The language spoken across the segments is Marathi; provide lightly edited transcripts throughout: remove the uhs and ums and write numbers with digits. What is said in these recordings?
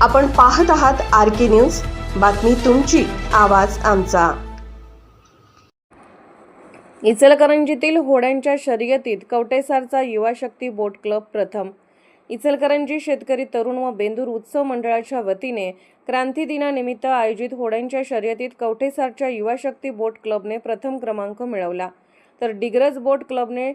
आपण पाहत आहात RK न्यूज, बातमी तुमची, आवाज आमचा। इचलकरंजीतील होड्यांच्या शर्यतीत कवटेसारचा युवा शक्ती बोट क्लब प्रथम। इचलकरंजी शेतकरी तरुण व बेंदूर उत्सव मंडळाच्या वतीने क्रांती दिनानिमित्त आयोजित होड्यांच्या शर्यतीत कवटेसारच्या युवा शक्ती बोट क्लबने प्रथम क्रमांक मिळवला, तर डिग्रज बोट क्लबने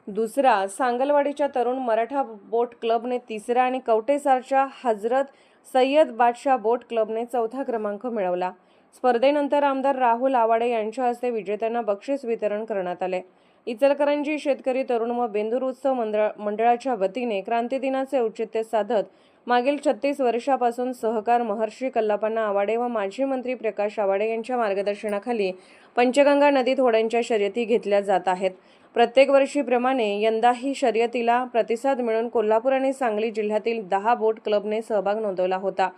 दुसरा, सांगलवाडीच्या तरुण मराठा बोट क्लबने तिसरा आणि कवटेसारच्या हजरत सय्यद बादशाह बोट क्लबने चौथा क्रमांक मिळवला। स्पर्धेनंतर आमदार राहुल आवाडे यांच्या हस्ते विजेत्यांना बक्षीस वितरण करण्यात आले। इचलकरंजी शेतकरी तरुण व बेंदूर उत्सव मंडळाच्या वतीने क्रांती दिनाचे औचित्य साधत मागील 36 वर्षापासून सहकार महर्षी कल्लापण्णा आवाडे व माजी मंत्री प्रकाश आवाडे यांच्या मार्गदर्शनाखाली पंचगंगा नदीत होड्यांच्या शर्यती घेतल्या जात आहेत। प्रत्येक वर्षीप्रमाणे यंदाही शर्यतीला प्रतिसाद मिळून कोल्हापूर आणि सांगली जिल्ह्यातील 10 बोट क्लबने सहभाग नोंदवला होता।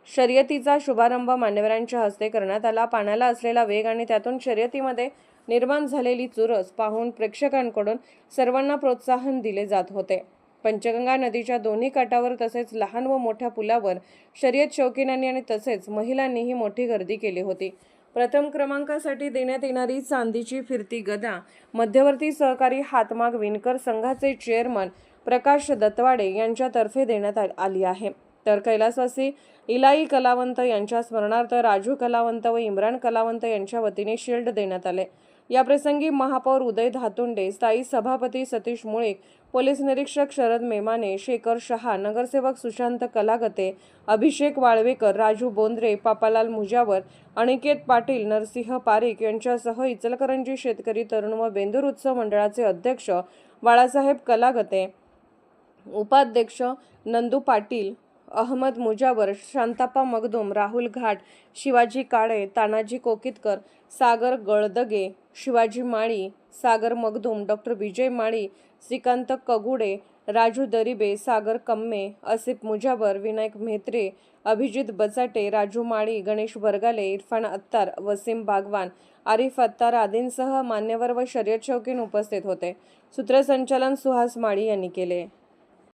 शर्यतीचा शुभारंभ मान्यवरांच्या हस्ते करण्यात आला। पाण्याला असलेला वेग आणि त्यातून शर्यतीमध्ये निर्माण झालेली चुरस पाहून प्रेक्षकांकडून सर्वांना प्रोत्साहन दिले जात होते। पंचगंगा नदीच्या दोन्ही काठावर तसेच लहान व मोठ्या पुलावर शर्यत शौकीनांनी आणि तसेच महिलांनीही मोठी गर्दी केली होती। प्रथम क्रमांकासाठी देण्यात येणारी चांदीची फिरती गदा मध्यवर्ती सहकारी हातमाग विणकर संघाचे चेअरमन प्रकाश दत्तवाडे यांच्यातर्फे देण्यात आली आहे, तर कैलासवासी इलाई कलावंत यांच्या स्मरणार्थ राजू कलावंत व इम्रान कलावंत यांच्या वतीने शील्ड देण्यात आले। या प्रसंगी महापौर उदय धातुंडे, स्थायी सभापती सतीश मुळीक, पोलीस निरीक्षक शरद मेमाने, शेखर शहा, नगरसेवक सुशांत कलागते, अभिषेक वाळवेकर, राजू बोंद्रे, पापालाल मुजावर, अनिकेत पाटील, नरसिंह पारिक यांच्यासह इचलकरंजी शेतकरी तरुण व बेंदूर उत्सव मंडळाचे अध्यक्ष बाळासाहेब कलागते, उपाध्यक्ष नंदू पाटील, अहमद मुजावर, शांताप्पा मगदूम, राहुल घाट, शिवाजी काळे, तानाजी कोकितकर, सागर गळदगे, शिवाजी माळी, सागर मगदूम, डॉक्टर विजय माळी, श्रीकांत कगुडे, राजू दरिबे, सागर कम्मे, असिफ मुजावर, विनायक म्हेत्रे, अभिजित बचाटे, राजू माळी, गणेश बरगाले, इरफान अत्तार, वसीम बागवान, आरिफ अत्तार आदींसह मान्यवर व शर्यत शौकीन उपस्थित होते। सूत्रसंचालन सुहास माळी यांनी केले।